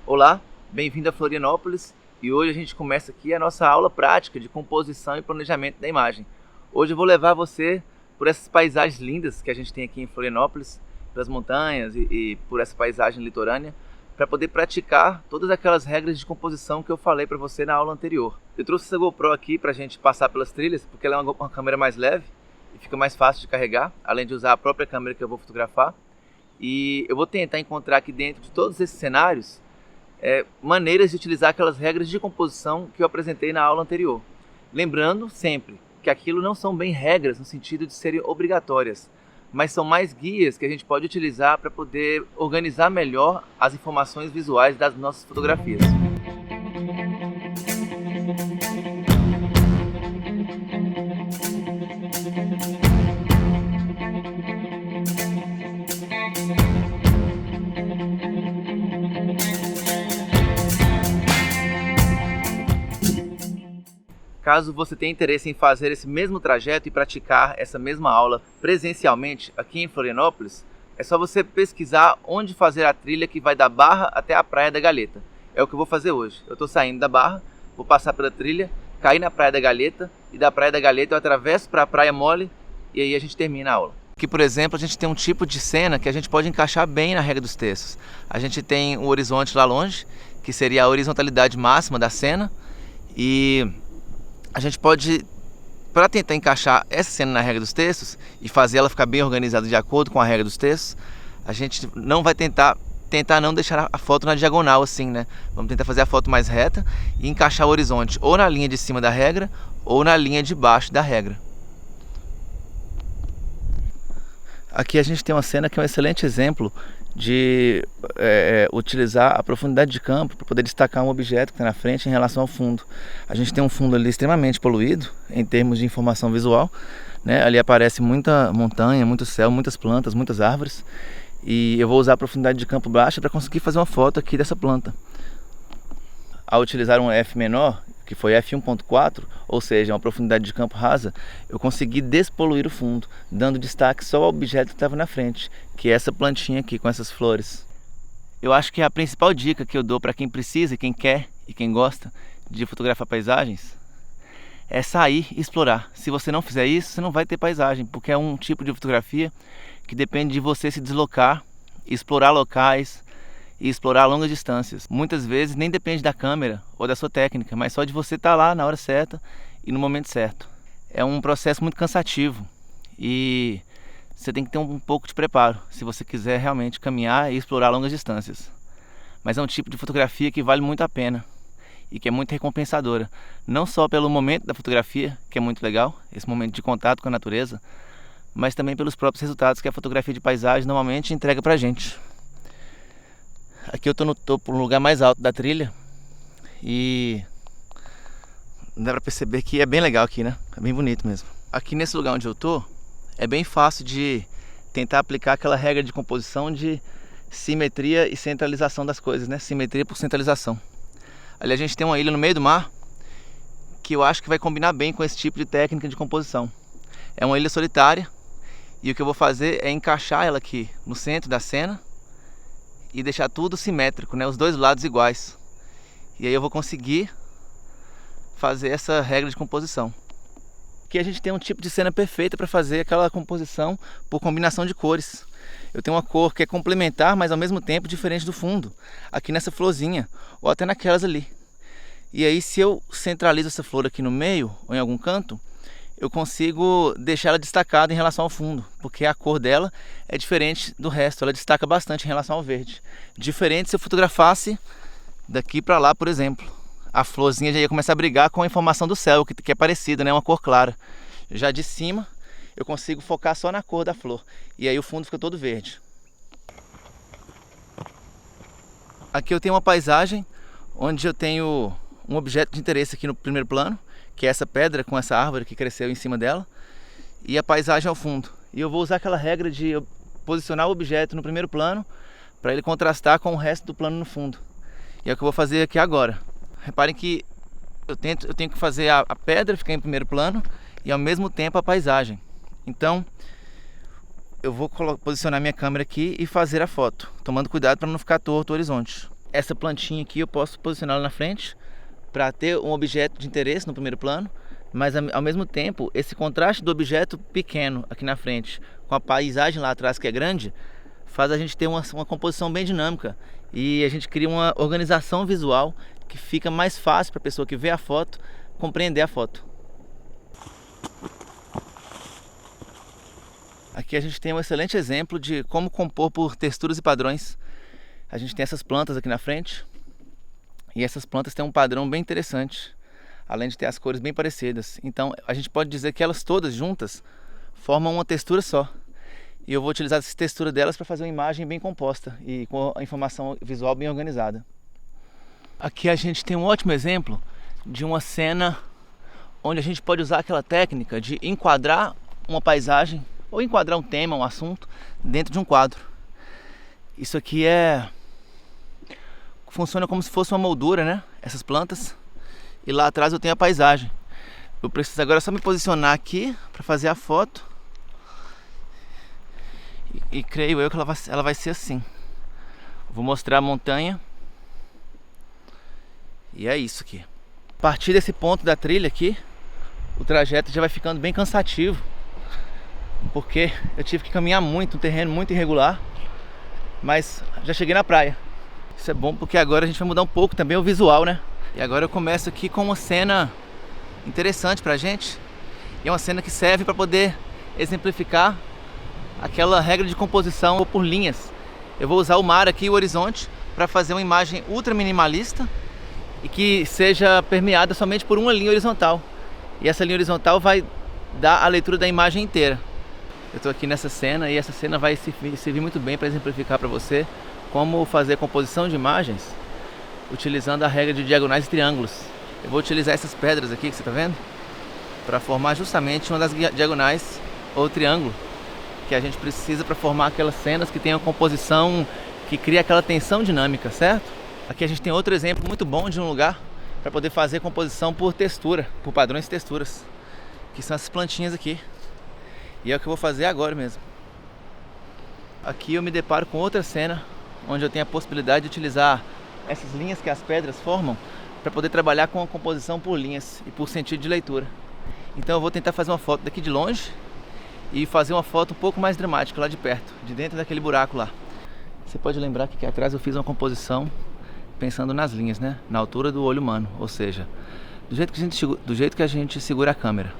Olá, bem-vindo a Florianópolis e hoje a gente começa aqui a nossa aula prática de composição e planejamento da imagem. Hoje eu vou levar você por essas paisagens lindas que a gente tem aqui em Florianópolis, pelas montanhas e por essa paisagem litorânea, para poder praticar todas aquelas regras de composição que eu falei para você na aula anterior. Eu trouxe essa GoPro aqui para a gente passar pelas trilhas, porque ela é uma câmera mais leve e fica mais fácil de carregar, além de usar a própria câmera que eu vou fotografar. E eu vou tentar encontrar aqui dentro de todos esses cenários maneiras de utilizar aquelas regras de composição que eu apresentei na aula anterior. Lembrando sempre que aquilo não são bem regras no sentido de serem obrigatórias, mas são mais guias que a gente pode utilizar para poder organizar melhor as informações visuais das nossas fotografias. Caso você tenha interesse em fazer esse mesmo trajeto e praticar essa mesma aula presencialmente aqui em Florianópolis, é só você pesquisar onde fazer a trilha que vai da Barra até a Praia da Galheta. É o que eu vou fazer hoje. Eu estou saindo da Barra, vou passar pela trilha, cair na Praia da Galheta e da Praia da Galheta eu atravesso para a Praia Mole e aí a gente termina a aula. Aqui, por exemplo, a gente tem um tipo de cena que a gente pode encaixar bem na regra dos terços. A gente tem o horizonte lá longe, que seria a horizontalidade máxima da cena, e a gente pode, para tentar encaixar essa cena na regra dos terços e fazer ela ficar bem organizada de acordo com a regra dos terços, a gente não vai tentar não deixar a foto na diagonal assim, né? Vamos tentar fazer a foto mais reta e encaixar o horizonte ou na linha de cima da regra ou na linha de baixo da regra. Aqui a gente tem uma cena que é um excelente exemplo de utilizar a profundidade de campo para poder destacar um objeto que está na frente em relação ao fundo. A gente tem um fundo ali extremamente poluído em termos de informação visual, né? Ali aparece muita montanha, muito céu, muitas plantas, muitas árvores, e eu vou usar a profundidade de campo baixa para conseguir fazer uma foto aqui dessa planta. Ao utilizar um F menor, que foi f1.4, ou seja, uma profundidade de campo rasa, eu consegui despoluir o fundo, dando destaque só ao objeto que estava na frente, que é essa plantinha aqui com essas flores. Eu acho que a principal dica que eu dou para quem precisa, quem quer e quem gosta de fotografar paisagens é sair e explorar. Se você não fizer isso, você não vai ter paisagem, porque é um tipo de fotografia que depende de você se deslocar, explorar locais e explorar longas distâncias. Muitas vezes nem depende da câmera ou da sua técnica, mas só de você estar lá na hora certa e no momento certo. É um processo muito cansativo e você tem que ter um pouco de preparo se você quiser realmente caminhar e explorar longas distâncias. Mas é um tipo de fotografia que vale muito a pena e que é muito recompensadora, não só pelo momento da fotografia, que é muito legal, esse momento de contato com a natureza, mas também pelos próprios resultados que a fotografia de paisagem normalmente entrega pra gente. Aqui eu estou no topo, no lugar mais alto da trilha, e dá para perceber que é bem legal aqui, né? É bem bonito mesmo. Aqui nesse lugar onde eu estou, é bem fácil de tentar aplicar aquela regra de composição de simetria e centralização das coisas, né? Simetria por centralização. Ali a gente tem uma ilha no meio do mar, que eu acho que vai combinar bem com esse tipo de técnica de composição. É uma ilha solitária, e o que eu vou fazer é encaixar ela aqui no centro da cena, e deixar tudo simétrico, né? Os dois lados iguais. E aí eu vou conseguir fazer essa regra de composição. Aqui a gente tem um tipo de cena perfeita para fazer aquela composição por combinação de cores. Eu tenho uma cor que é complementar, mas ao mesmo tempo diferente do fundo. Aqui nessa florzinha, ou até naquelas ali. E aí se eu centralizo essa flor aqui no meio, ou em algum canto, eu consigo deixar ela destacada em relação ao fundo, porque a cor dela é diferente do resto, ela destaca bastante em relação ao verde. Diferente se eu fotografasse daqui para lá, por exemplo. A florzinha já ia começar a brigar com a informação do céu, que é parecida, né? Uma cor clara. Já de cima, eu consigo focar só na cor da flor, e aí o fundo fica todo verde. Aqui eu tenho uma paisagem, onde eu tenho um objeto de interesse aqui no primeiro plano, que é essa pedra com essa árvore que cresceu em cima dela, e a paisagem ao fundo. E eu vou usar aquela regra de posicionar o objeto no primeiro plano para ele contrastar com o resto do plano no fundo. E é o que eu vou fazer aqui agora. Reparem que eu tenho que fazer a pedra ficar em primeiro plano e ao mesmo tempo a paisagem. Então eu vou posicionar minha câmera aqui e fazer a foto, tomando cuidado para não ficar torto o horizonte. essa plantinha aqui eu posso posicioná-la na frente para ter um objeto de interesse no primeiro plano, mas ao mesmo tempo esse contraste do objeto pequeno aqui na frente com a paisagem lá atrás que é grande, faz a gente ter uma composição bem dinâmica e a gente cria uma organização visual que fica mais fácil para a pessoa que vê a foto compreender a foto. Aqui a gente tem um excelente exemplo de como compor por texturas e padrões. A gente tem essas plantas aqui na frente e essas plantas têm um padrão bem interessante, além de ter as cores bem parecidas. Então a gente pode dizer que elas todas juntas formam uma textura só. E eu vou utilizar essa textura delas para fazer uma imagem bem composta e com a informação visual bem organizada. Aqui a gente tem um ótimo exemplo de uma cena onde a gente pode usar aquela técnica de enquadrar uma paisagem ou enquadrar um tema, um assunto dentro de um quadro. Isso aqui funciona como se fosse uma moldura, né? Essas plantas. E lá atrás eu tenho a paisagem. Eu preciso agora só me posicionar aqui para fazer a foto. E creio eu que ela vai ser assim. Vou mostrar a montanha. E é isso aqui. A partir desse ponto da trilha aqui, o trajeto já vai ficando bem cansativo, porque eu tive que caminhar muito, um terreno muito irregular, mas já cheguei na praia. Isso é bom porque agora a gente vai mudar um pouco também o visual, né? E agora eu começo aqui com uma cena interessante pra gente. E é uma cena que serve para poder exemplificar aquela regra de composição por linhas. Eu vou usar o mar aqui e o horizonte para fazer uma imagem ultra minimalista e que seja permeada somente por uma linha horizontal. E essa linha horizontal vai dar a leitura da imagem inteira. Eu estou aqui nessa cena e essa cena vai servir muito bem para exemplificar para você como fazer composição de imagens utilizando a regra de diagonais e triângulos. Eu vou utilizar essas pedras aqui que você está vendo para formar justamente uma das diagonais ou triângulo que a gente precisa para formar aquelas cenas que tem uma composição que cria aquela tensão dinâmica, certo? Aqui a gente tem outro exemplo muito bom de um lugar para poder fazer composição por textura, por padrões e texturas, que são essas plantinhas aqui. E é o que eu vou fazer agora mesmo. Aqui eu me deparo com outra cena onde eu tenho a possibilidade de utilizar essas linhas que as pedras formam para poder trabalhar com a composição por linhas e por sentido de leitura. Então eu vou tentar fazer uma foto daqui de longe e fazer uma foto um pouco mais dramática lá de perto, de dentro daquele buraco lá. Você pode lembrar que aqui atrás eu fiz uma composição pensando nas linhas, né? Na altura do olho humano, ou seja, do jeito que a gente segura a câmera.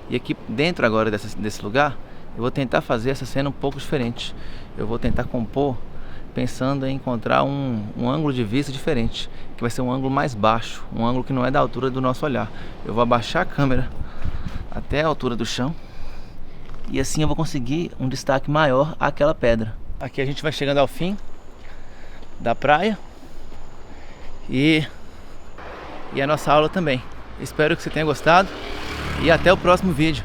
E aqui dentro agora desse lugar, eu vou tentar fazer essa cena um pouco diferente. Eu vou tentar compor pensando em encontrar um ângulo de vista diferente, que vai ser um ângulo mais baixo, um ângulo que não é da altura do nosso olhar. Eu vou abaixar a câmera até a altura do chão e assim eu vou conseguir um destaque maior àquela pedra. Aqui a gente vai chegando ao fim da praia e a nossa aula também. Espero que você tenha gostado e até o próximo vídeo.